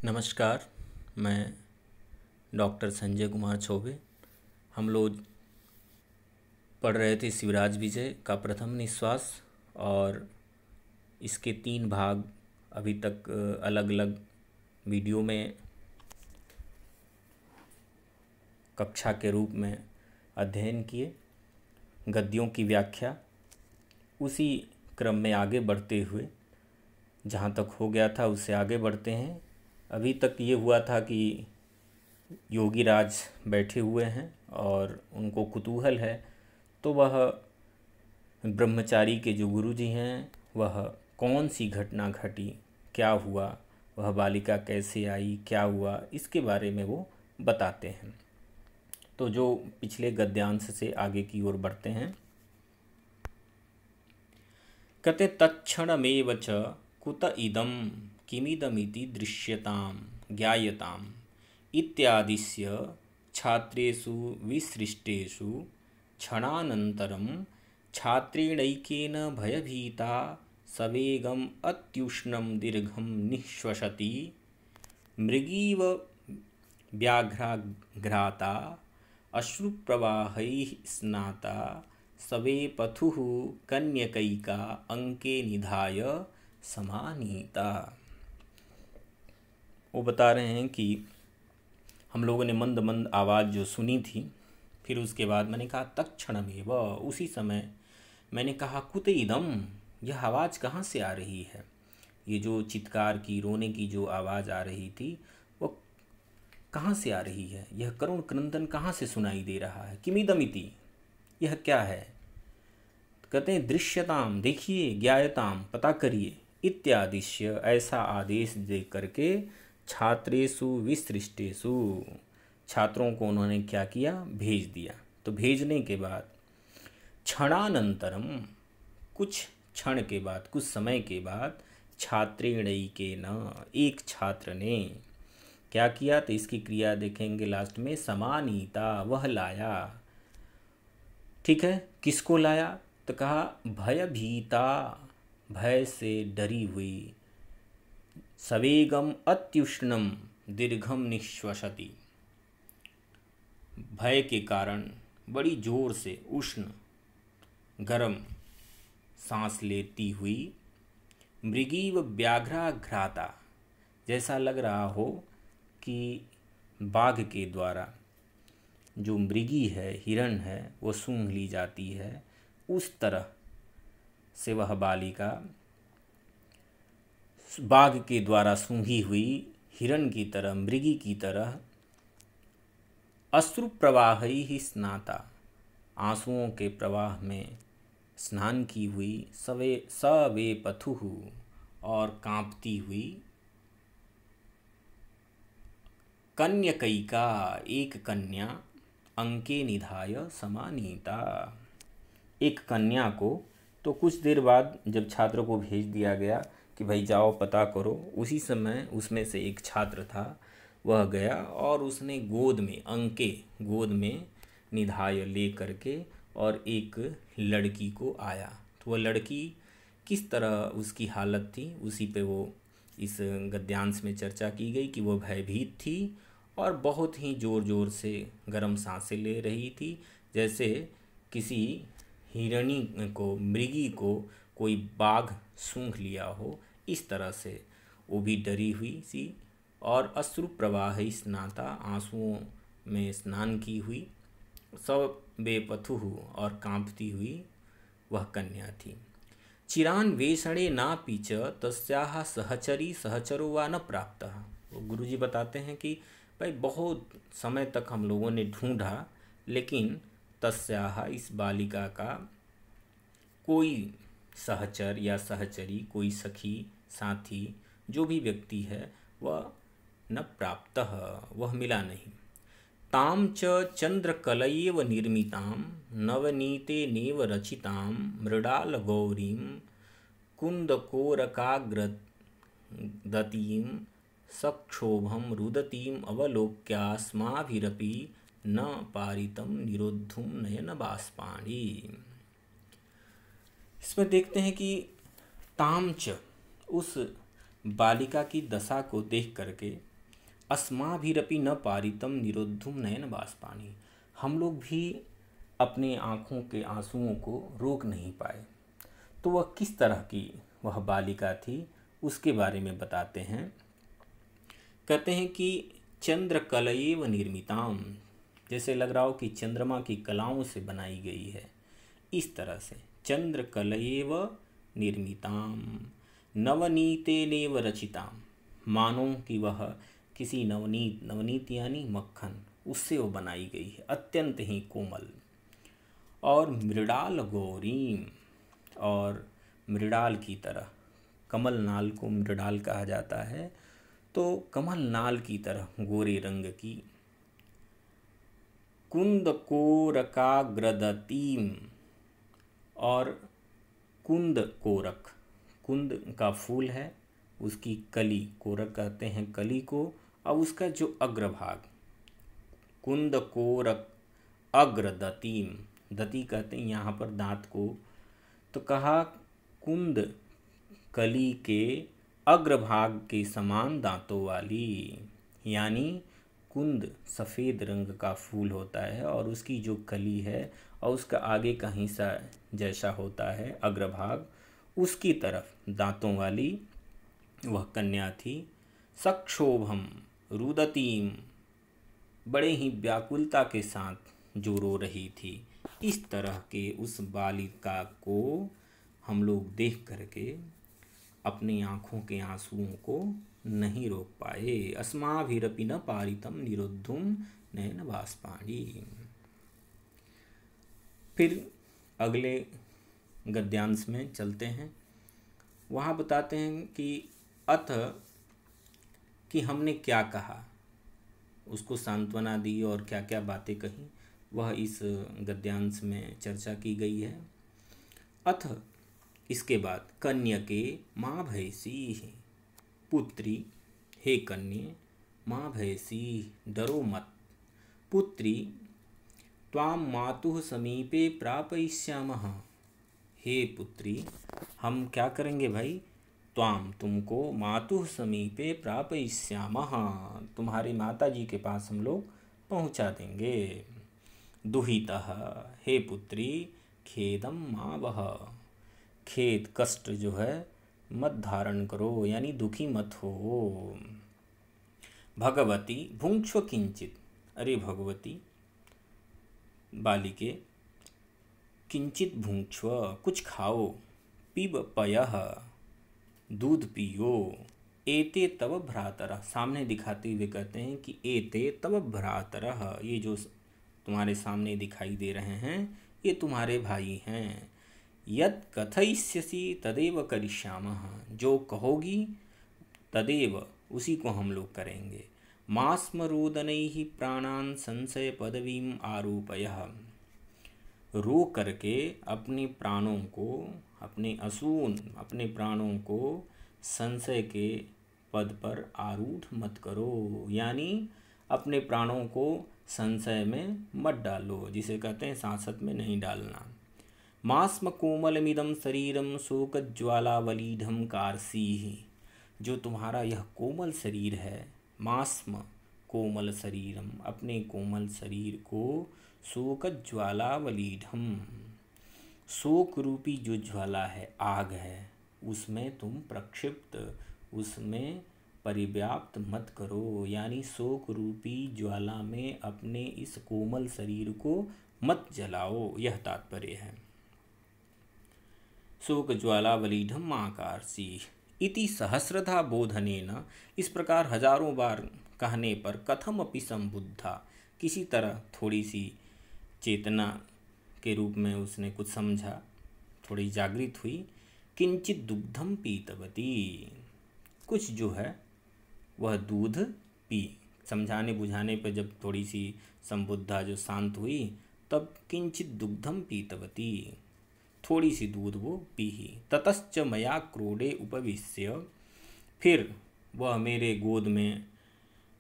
नमस्कार। मैं डॉक्टर संजय कुमार चौबे। हम लोग पढ़ रहे थे शिवराज विजय का प्रथम निश्वास, और इसके 3 भाग अभी तक अलग अलग वीडियो में कक्षा के रूप में अध्ययन किए। गद्यों की व्याख्या उसी क्रम में आगे बढ़ते हुए जहाँ तक हो गया था उससे आगे बढ़ते हैं। अभी तक ये हुआ था कि योगी राज बैठे हुए हैं और उनको कुतूहल है, तो वह ब्रह्मचारी के जो गुरुजी हैं वह कौन सी घटना घटी, क्या हुआ, वह बालिका कैसे आई, क्या हुआ, इसके बारे में वो बताते हैं। तो जो पिछले गद्यांश से आगे की ओर बढ़ते हैं। कते तत्क्षणमेव च कुत इदं किमिदमिति दृश्यताम ज्ञायताम इत्यादिस्य छात्रेषु विसृष्टेषु क्षणानन्तरं छात्रेणैकेन भयभीता सवेगम् अत्युष्णं दीर्घं निःश्वसति मृगीव व्याघ्राघ्राता अश्रुप्रवाहैः स्नाता सवे पथुः कन्यकैका अंके निधाय समानीता। वो बता रहे हैं कि हम लोगों ने मंद मंद आवाज़ जो सुनी थी, फिर उसके बाद मैंने कहा तत्क्षणमेव, उसी समय मैंने कहा कुत इदम, यह आवाज़ कहाँ से आ रही है। ये जो चित्कार की, रोने की जो आवाज़ आ रही थी वो कहाँ से आ रही है, यह करुण क्रंदन कहाँ से सुनाई दे रहा है। किमिदमिति, यह क्या है। कहते हैं दृश्यताम, देखिए, ज्ञायताम, पता करिए, इत्यादिश्य, ऐसा आदेश दे करके छात्रेषु विसृष्टेषु, छात्रों को उन्होंने क्या किया, भेज दिया। तो भेजने के बाद क्षणानंतरम, कुछ क्षण के बाद, कुछ समय के बाद, छात्रेणैकेन, एक छात्र ने क्या किया, तो इसकी क्रिया देखेंगे लास्ट में, समानीता, वह लाया। ठीक है, किसको लाया, तो कहा भयभीता, भय से डरी हुई, सवेगम अत्युष्णम दीर्घम निःश्वसति, भय के कारण बड़ी जोर से उष्ण गरम सांस लेती हुई, मृगीव व्याघ्राघ्राता, जैसा लग रहा हो कि बाघ के द्वारा जो मृगी है, हिरण है, वो सूंघ ली जाती है, उस तरह से वह बालिका बाघ के द्वारा सूंघी हुई हिरण की तरह, मृगी की तरह, अश्रु प्रवाह ही स्नाता, आंसुओं के प्रवाह में स्नान की हुई, सवे पथुः, और कांपती हुई, कन्यकैका, एक कन्या, अंके निधाय समानीता, एक कन्या को। तो कुछ देर बाद जब छात्र को भेज दिया गया कि भाई जाओ पता करो, उसी समय उसमें से एक छात्र था, वह गया और उसने गोद में, अंके, गोद में निधाय ले करके, और एक लड़की को आया। तो वह लड़की किस तरह उसकी हालत थी, उसी पे वो इस गद्यांश में चर्चा की गई कि वो भयभीत थी और बहुत ही ज़ोर ज़ोर से गर्म सांसें ले रही थी, जैसे किसी हिरणी को, मृगी को कोई बाघ सूंघ लिया हो, इस तरह से वो भी डरी हुई सी, और अश्रु प्रवाह स्नाता, आंसुओं में स्नान की हुई, सब बेपथुः, और कांपती हुई वह कन्या थी। चिरान वेषणे नापि च तस्याः सहचरी सहचरो वा न प्राप्तः। वो गुरुजी बताते हैं कि भाई बहुत समय तक हम लोगों ने ढूंढा, लेकिन तस्याः, इस बालिका का कोई सहचर या सहचरी, कोई सखी, साथी, जो भी व्यक्ति है, वह न प्राप्तः, वह मिला नहीं। ताम च चंद्रकलयेव निर्मितां नवनीतेनेव रचितां मृडाल गौरीं कुन्दकोरकाग्रदतीं सक्षोभं रुदतीं अवलोक्यास्माभिरपि न पारितं निरोद्धुं नयन बाष्पाणि। इसमें देखते हैं कि तामच, उस बालिका की दशा को देख करके अस्माभिरपि न पारितम निरोद्धुम नयन बाष्पाणि। हम लोग भी अपने आँखों के आंसुओं को रोक नहीं पाए। तो वह किस तरह की वह बालिका थी उसके बारे में बताते हैं। कहते हैं कि चंद्रकलयेव निर्मिताम, जैसे लग रहा हो कि चंद्रमा की कलाओं से बनाई गई है, इस तरह से चंद्रकलयेव निर्मिताम नवनीतेनेव रचिताम, मानो कि वह किसी नवनीत, नवनीत यानी मक्खन, उससे वो बनाई गई है, अत्यंत ही कोमल। और मृडाल गौरीम, और मृडाल की तरह, कमल नाल को मृडाल कहा जाता है, तो कमल नाल की तरह गोरे रंग की। कुंद कोरकाग्रदतीम, और कुंद कोरक, कुंद का फूल है, उसकी कली, कोरक कहते हैं कली को, और उसका जो अग्रभाग, कुंद कोरक अग्रदतीम, दती कहते हैं यहाँ पर दांत को, तो कहा कुंद कली के अग्रभाग के समान दांतों वाली, यानी कुंद सफ़ेद रंग का फूल होता है और उसकी जो कली है और उसका आगे का हिस्सा जैसा होता है अग्रभाग, उसकी तरफ दांतों वाली वह कन्या थी। सक्षोभम रुदतीम, बड़े ही व्याकुलता के साथ जो रो रही थी। इस तरह के उस बालिका को हम लोग देख करके अपनी आँखों के आंसुओं को नहीं रोक पाए। अस्माभिरपि न पारितम निरुद्धुम नयन बाष्पाणि। फिर अगले गद्यांश में चलते हैं। वहाँ बताते हैं कि अथ, कि हमने क्या कहा, उसको सांत्वना दी और क्या क्या बातें कही, वह इस गद्यांश में चर्चा की गई है। अथ, इसके बाद, कन्यके माँ भयसी, पुत्री, हे कन्ये, माँ भयसी, डरो मत, पुत्री, त्वां मातुः समीपे प्रापयिष्यामः, हे पुत्री, हम क्या करेंगे भाई, त्वाम, तुमको, मातुः समीपे प्रापयिष्यामः, तुम्हारी माता जी के पास हम लोग पहुंचा देंगे। दुहितः, हे पुत्री, खेदम मा वह, खेद कष्ट जो है मत धारण करो, यानी दुखी मत हो। भगवती भुंक्ष्व किंचित, अरे भगवती, बालिके, किंचित भुंक्ष्व, कुछ खाओ, पीब पयः, दूध पियो, एते तव भ्रातरः, सामने दिखाते हुए कहते हैं कि एते तव भ्रातरः, ये जो तुम्हारे सामने दिखाई दे रहे हैं ये तुम्हारे भाई हैं। यत् कथयिष्यसि तदेव करिष्यामः, जो कहोगी तदेव, उसी को हम लोग करेंगे। मास्मरोदनैः प्राणान् संशय पदवीं आरोपयः, रो करके अपने प्राणों को, अपने असून, अपने प्राणों को संशय के पद पर आरूढ़ मत करो, यानी अपने प्राणों को संशय में मत डालो, जिसे कहते हैं सांसत में नहीं डालना। मास्म कोमलमिदं शरीरम शोकज्वालावलीढं कार्षीः, जो तुम्हारा यह कोमल शरीर है, मास्म कोमल शरीरम, अपने कोमल शरीर को, शोकज्वालावलीढं, शोक रूपी जो ज्वाला है, आग है, उसमें तुम प्रक्षिप्त, उसमें परिव्याप्त मत करो, यानी शोक रूपी ज्वाला में अपने इस कोमल शरीर को मत जलाओ, यह तात्पर्य है। शोक ज्वालावलीढं आकार्षीः इति सहस्रधा बोधनेन, इस प्रकार हजारों बार कहने पर, कथम अपि संबुद्धा, किसी तरह थोड़ी सी चेतना के रूप में उसने कुछ समझा, थोड़ी जागृत हुई। किंचित दुग्धम पीतवती, कुछ जो है वह दूध पी, समझाने बुझाने पर जब थोड़ी सी संबुद्धा जो शांत हुई, तब किंचित दुग्धम पीतवती, थोड़ी सी दूध वो पी ही। ततश्च मया क्रोडे उपविश्य, फिर वह मेरे गोद में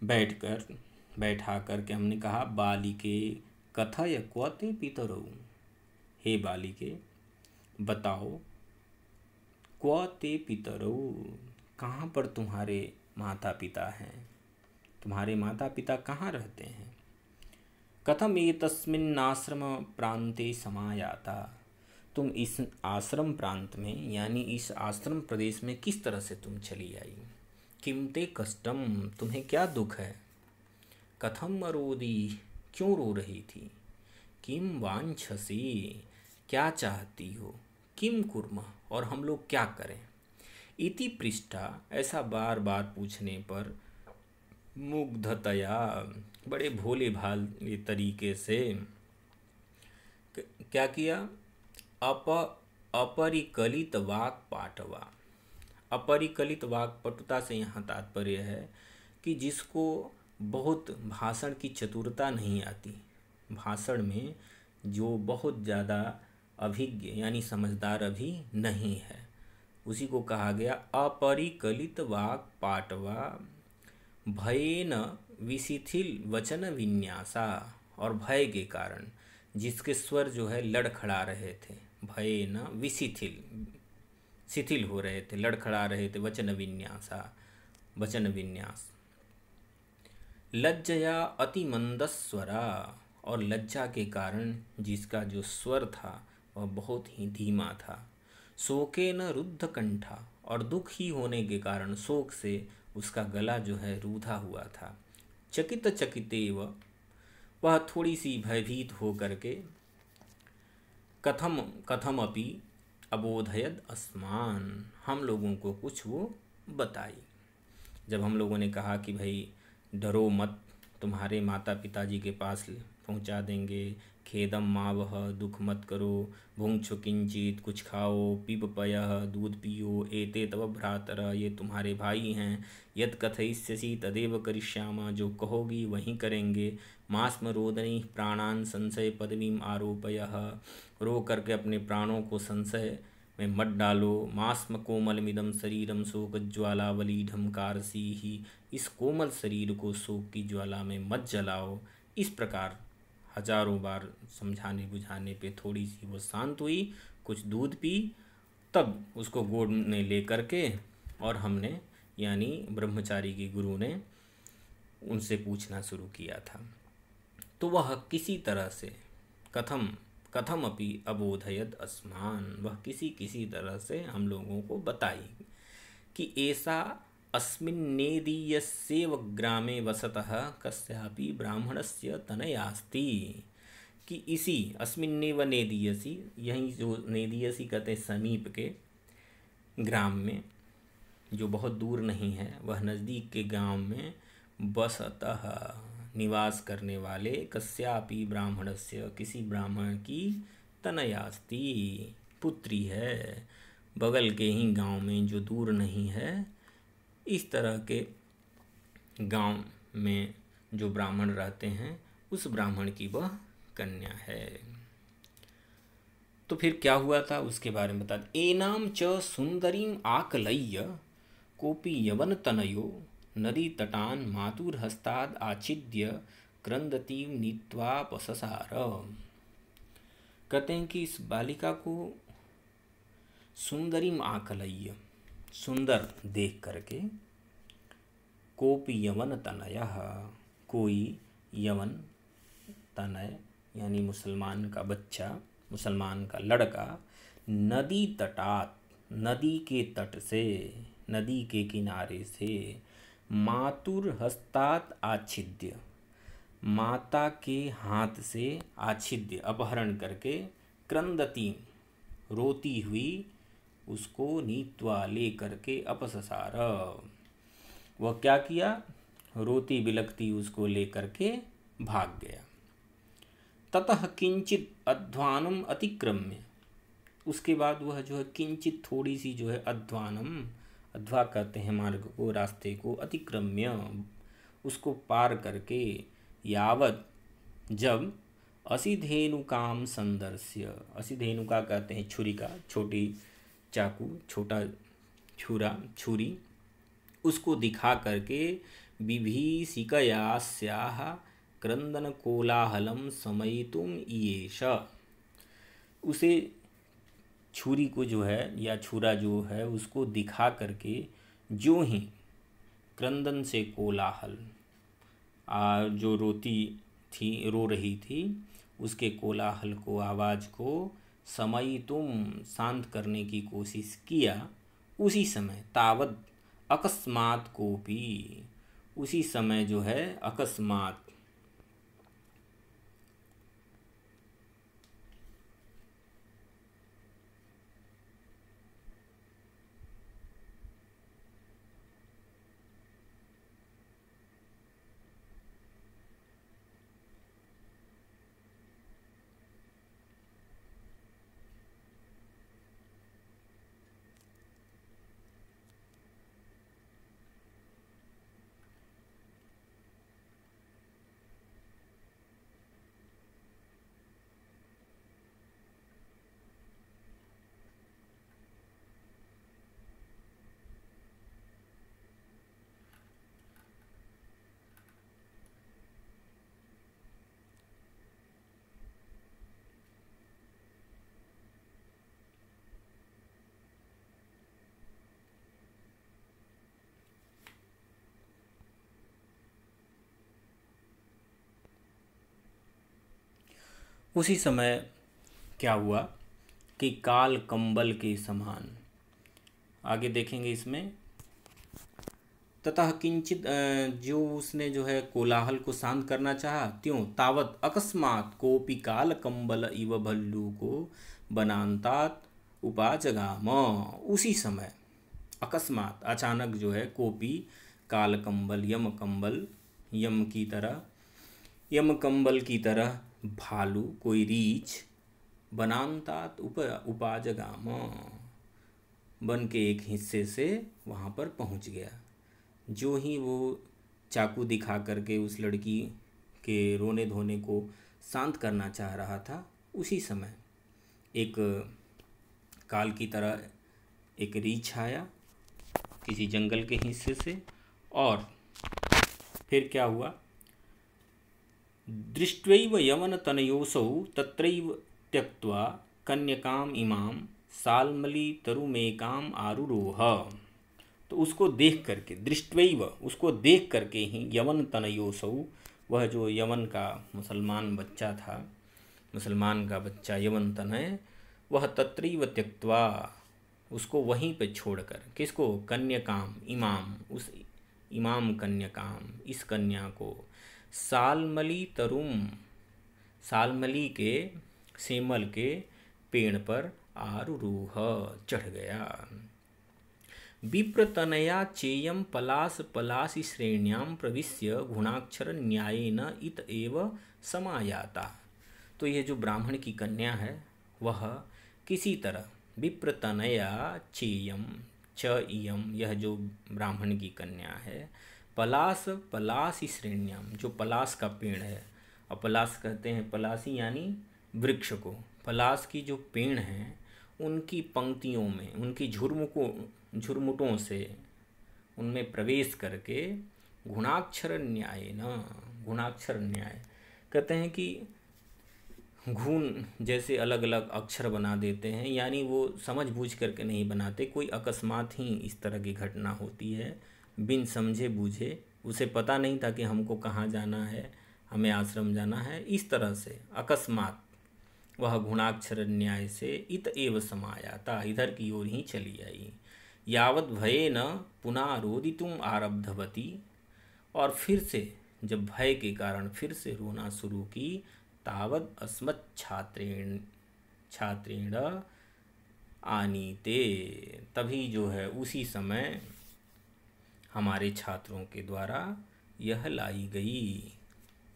बैठा करके हमने कहा, बालिके कथय क्व ते पितरौ, हे बालिके बताओ, क्व ते पितरौ, कहाँ पर तुम्हारे माता पिता हैं। तुम्हारे माता पिता कहाँ रहते हैं? कथम एतस्मिन्नाश्रम प्रान्ते समायाता, तुम इस आश्रम प्रांत में यानी इस आश्रम प्रदेश में किस तरह से तुम चली आई? किम ते कष्टम, तुम्हें क्या दुख है? कथम अरोदी, क्यों रो रही थी? किम वांछसी, क्या चाहती हो? किम कुर्मः, और हम लोग क्या करें? इति पृष्ठा, ऐसा बार बार पूछने पर मुग्धतया, बड़े भोले भाले तरीके से क्या किया? अप अपरिकलित वाक पाटवा। अपरिकलित वाक पटुता से यहाँ तात्पर्य है कि जिसको बहुत भाषण की चतुरता नहीं आती, भाषण में जो बहुत ज़्यादा अभिज्ञ यानी समझदार अभी नहीं है, उसी को कहा गया अपरिकलित वाक पाटवा भयेन विशिथिल वचन विन्यासा। और भय के कारण जिसके स्वर जो है लड़खड़ा रहे थे, भयेन विशिथिल, शिथिल हो रहे थे, लड़खड़ा रहे थे, वचन विन्यासा, वचन विन्यास। लज्जया अति मंदस्वरा, और लज्जा के कारण जिसका जो स्वर था वह बहुत ही धीमा था। शोकेन रुद्ध कंठा, और दुख ही होने के कारण शोक से उसका गला जो है रूधा हुआ था। चकित चकितेव, वह थोड़ी सी भयभीत हो करके कथम कथम अपि अबोधयद अस्मान, हम लोगों को कुछ वो बताई। जब हम लोगों ने कहा कि भाई डरो मत, तुम्हारे माता पिताजी के पास पहुंचा देंगे, खेदम माँ वह, दुख मत करो, भुंक्षु किंचित, कुछ खाओ, पीप पयः, दूध पियो, एते तव भ्रातरः, ये तुम्हारे भाई हैं, यद कथयिष्यसि तदेव करिष्यामः, जो कहोगी वहीं करेंगे, मास्म रोदनी प्राणान संशय पदवीम आरोपयः, रो करके अपने प्राणों को संशय में मत डालो, मास्म कोमलमिदं शरीरम शोकज्वालावलीढं कारसीहि, इस कोमल शरीर को शोक की ज्वाला में मत जलाओ। इस प्रकार हजारों बार समझाने बुझाने पे थोड़ी सी वो शांत हुई, कुछ दूध पी, तब उसको गोद में ले करके और हमने यानी ब्रह्मचारी की गुरु ने उनसे पूछना शुरू किया था। तो वह किसी तरह से कथम कथम अपि अबोधयद अस्मान, वह किसी तरह से हम लोगों को बताई कि ऐसा अस्मिन्नेदीयस्येव ग्रामे वसतः कस्यापि ब्राह्मणस्य तनयास्ति, कि इसी अस्मिन्नेव नेदीयसी, यहीं जो नेदीयसी कहते हैं समीप के ग्राम में, जो बहुत दूर नहीं है, वह नज़दीक के गांव में बसतः निवास करने वाले कस्यापि ब्राह्मणस्य, किसी ब्राह्मण की तनयास्ति, पुत्री है, बगल के ही गांव में जो दूर नहीं है, इस तरह के गांव में जो ब्राह्मण रहते हैं उस ब्राह्मण की वह कन्या है। तो फिर क्या हुआ था उसके बारे में बता। एनाम च सुंदरीम आकलय्य कोपि यवन तनयो नदी तटान मातुर्हस्ताद आच्छिद्य क्रंदतीम नीत्वा पससार। कहते हैं कि इस बालिका को सुंदरीम आकलय्य, सुंदर देख करके, कोपि यवन तनयः, कोई यवन तनय यानी मुसलमान का बच्चा, मुसलमान का लड़का, नदी तटात, नदी के तट से, नदी के किनारे से, मातुर हस्तात आच्छिद्य, माता के हाथ से आच्छिद्य अपहरण करके, क्रंदती रोती हुई उसको नीत्वा ले करके अपससार, वह क्या किया, रोती बिलखती उसको ले करके भाग गया। ततः किंचित अध्वानम अतिक्रम्य, उसके बाद वह जो है किंचित थोड़ी सी जो है अध्वानम, अध्वा कहते हैं मार्ग को, रास्ते को, अतिक्रम्य उसको पार करके, यावत जब असिधेनुकाम संदर्श्य, असिधेनुका कहते हैं छुरी का, छोटी चाकू, छोटा छुरा, छुरी, उसको दिखा करके विभीषिकयास्याः क्रंदन कोलाहलम समयितुम ईयेष, उसे छुरी को जो है या छुरा जो है उसको दिखा करके जो ही क्रंदन से कोलाहल, जो रो रही थी, उसके कोलाहल को, आवाज़ को समय तुम शांत करने की कोशिश किया। उसी समय तावत अकस्मात कोपी, उसी समय जो है अकस्मात उसी समय क्या हुआ कि काल कंबल के समान, आगे देखेंगे इसमें, ततः किंचित, जो उसने जो है कोलाहल को शांत करना चाहा, त्यों तावत अकस्मात कोपी काल कंबल इव भल्लू को बनांतात उपाजगाम, उसी समय अकस्मात अचानक जो है कोपी काल कंबल, यम कंबल की तरह भालू, कोई रीछ, बनांतात उपाजगाम, वन के एक हिस्से से वहाँ पर पहुँच गया। जो ही वो चाकू दिखा करके उस लड़की के रोने धोने को शांत करना चाह रहा था, उसी समय एक काल की तरह एक रीछ आया किसी जंगल के हिस्से से, और फिर क्या हुआ, दृष्ट्वैव यमन तनयोसौ तत्रैव त्यक्त्वा कन्यकाम इमाम साल्मली तरुमेकाम आरुरोह। तो उसको देख करके, दृष्ट्वैव, उसको देख करके ही, यमन तनयोसौ, वह जो यमन का मुसलमान बच्चा था, मुसलमान का बच्चा यमन तनय, वह तत्रैव त्यक्त्वा, उसको वहीं पे छोड़कर, किसको, कन्यकाम इमाम, उस इमाम कन्यकाम, इस कन्या को, सालमली तरुम, सालमली के, सेमल के पेड़ पर आरुरोह, चढ़ गया। विप्रतनया चेयम पलास पलासी श्रेण्याम प्रविश्य गुणाक्षर न्यायेन इत एव समायाता। तो ये जो ब्राह्मण की कन्या है वह किसी तरह, विप्रतनया चेयम, च इयम, यह जो ब्राह्मण की कन्या है, पलास पलासी श्रेण्याम, जो पलास का पेड़ है, और पलास कहते हैं पलासी यानी वृक्ष को, पलास की जो पेड़ हैं उनकी पंक्तियों में, उनकी झुरमुटों से उनमें प्रवेश करके गुणाक्षर न्याय न, गुणाक्षर न्याय कहते हैं कि घून जैसे अलग अलग अक्षर बना देते हैं, यानी वो समझ बूझ करके नहीं बनाते, कोई अकस्मात ही इस तरह की घटना होती है, बिन समझे बूझे, उसे पता नहीं था कि हमको कहाँ जाना है, हमें आश्रम जाना है, इस तरह से अकस्मात वह गुणाक्षर न्याय से इत एव समायाता, इधर की ओर ही चली आई। यावत भये न पुनः रोदितुम आरब्धवती, और फिर से जब भय के कारण फिर से रोना शुरू की, तावत अस्मत् छात्रेण आनीते, तभी जो है उसी समय हमारे छात्रों के द्वारा यह लाई गई,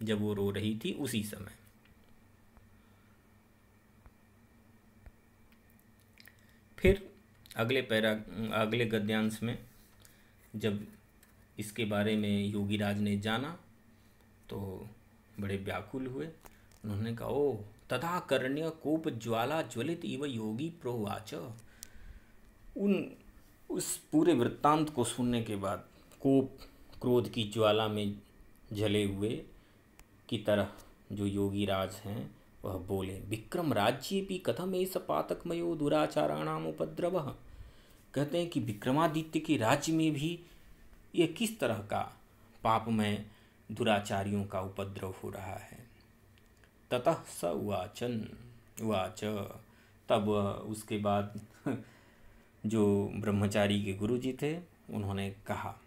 जब वो रो रही थी उसी समय। फिर अगले गद्यांश में जब इसके बारे में योगीराज ने जाना तो बड़े व्याकुल हुए। उन्होंने कहा, ओ तथा कर्ण्य कोप ज्वाला ज्वलित इव योगी प्रोवाच। उस पूरे वृत्तांत को सुनने के बाद कोप, क्रोध की ज्वाला में जले हुए की तरह जो योगीराज हैं वह बोले, विक्रम राज्ये भी कथम एष पातकमयो दुराचाराणाम उपद्रवः। कहते हैं कि विक्रमादित्य के राज्य में भी ये किस तरह का पापमय दुराचारियों का उपद्रव हो रहा है। ततः स उवाच, तब उसके बाद जो ब्रह्मचारी के गुरुजी थे उन्होंने कहा,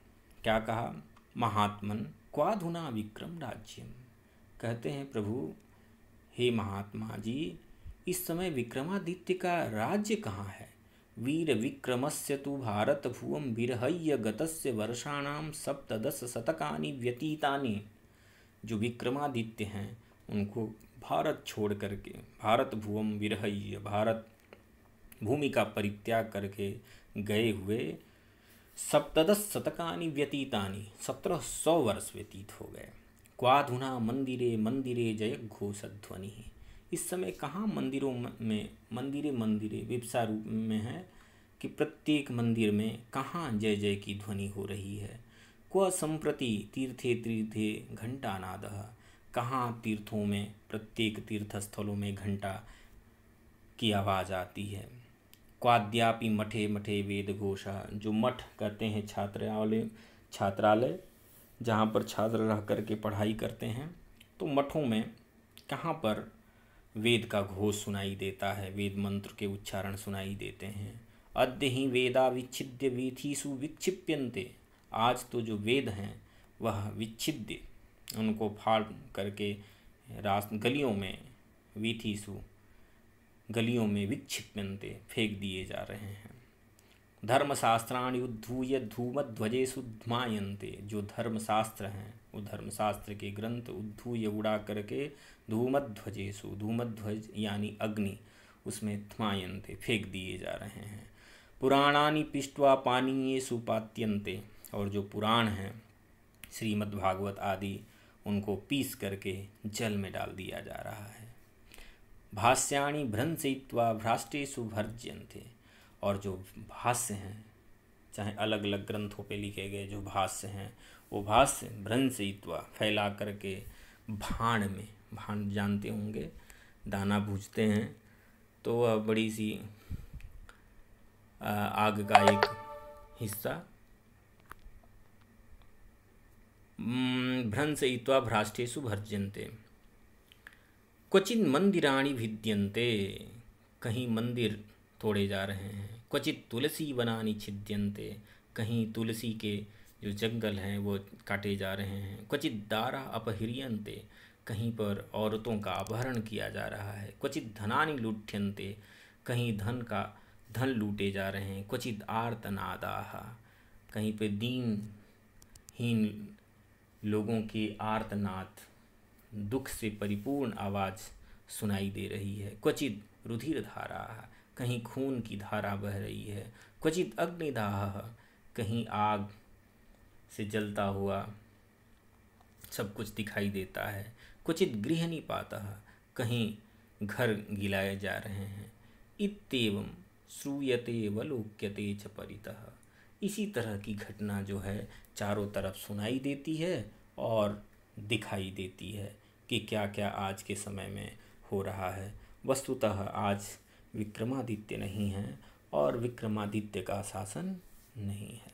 क्या कहा? महात्मन क्वाधुना विक्रम राज्यम। कहते हैं प्रभु, हे महात्मा जी, इस समय विक्रमादित्य का राज्य कहाँ है? वीर विक्रमस्य तु भारत भुवम विरहय्य गतस्य वर्षाणाम सप्तदश शतकानि व्यतीतानि। जो विक्रमादित्य हैं उनको भारत छोड़ करके, भारत भुवम विरहय्य, भारत भूमि का परित्याग करके गए हुए सप्तदश शतकानि व्यतीतानि, 1700 वर्ष व्यतीत हो गए। क्वाधुना मंदिरे मंदिरे जय घोषध्वनि। इस समय कहाँ मंदिरों में, मंदिरे विपसा रूप में है कि प्रत्येक मंदिर में कहाँ जय जय की ध्वनि हो रही है। क्व संप्रति तीर्थे तीर्थे घंटानादः। कहाँ तीर्थों में, प्रत्येक तीर्थ स्थलों में घंटा की आवाज़ आती है। क्वाद्यापि मठे मठे वेद घोषा। जो मठ कहते हैं छात्रालय, जहाँ पर छात्र रह करके पढ़ाई करते हैं, तो मठों में कहाँ पर वेद का घोष सुनाई देता है, वेद मंत्र के उच्चारण सुनाई देते हैं। अद्य ही वेदा विच्छिद्य वीथीषु विक्षिप्यन्ते। आज तो जो वेद हैं वह विच्छिद्य, उनको फाड़ करके गलियों में, वीथीषु गलियों में, विक्षिप्यन्ते फेंक दिए जा रहे हैं। धर्मशास्त्राणि उद्धूय धूमध्वजेषु ध्मायन्ते। जो धर्मशास्त्र हैं वो धर्मशास्त्र के ग्रंथ उद्धूय उड़ा करके धूमध्वजेषु, धूमध्वज यानी अग्नि, उसमें ध्मायन्ते फेंक दिए जा रहे हैं। पुराणानि पिष्ट्वा पानीयेषु पात्यन्ते। और जो पुराण हैं श्रीमद्भागवत आदि, उनको पीस करके जल में डाल दिया जा रहा है। भाष्याणि भ्रंसयित्वा भ्राष्टेषु भर्ज्यन्ते। और जो भाष्य हैं, चाहे अलग अलग ग्रंथों पे लिखे गए जो भाष्य हैं, वो भाष्य भ्रंसयित्वा फैला करके भांड में, भांड जानते होंगे, दाना भूजते हैं तो वह बड़ी सी आग का एक हिस्सा, भ्रंसयित्वा भ्राष्टेषु भर्ज्यन्ते। क्वचिन मंदिराणि भिद्यन्ते। कहीं मंदिर तोड़े जा रहे हैं। क्वचित तुलसी वनानि छिद्यन्ते। कहीं तुलसी के जो जंगल हैं वो काटे जा रहे हैं। क्वचित दारा अपहृयन्ते। कहीं पर औरतों का अपहरण किया जा रहा है। क्वचित धनानि लुठ्यन्ते। कहीं धन लूटे जा रहे हैं। क्वचित आर्तनादाः। कहीं पे दीनहीन लोगों की आर्तनाद, दुख से परिपूर्ण आवाज़ सुनाई दे रही है। क्वचित रुधिर धारा, कहीं खून की धारा बह रही है। क्वचित अग्निदाह, कहीं आग से जलता हुआ सब कुछ दिखाई देता है। क्वचित गृहनिपातः, कहीं घर गिलाए जा रहे हैं। इत्येवं श्रूयते वलोक्यते च परितः। इसी तरह की घटना जो है चारों तरफ सुनाई देती है और दिखाई देती है कि क्या क्या आज के समय में हो रहा है। वस्तुतः आज विक्रमादित्य नहीं है और विक्रमादित्य का शासन नहीं है।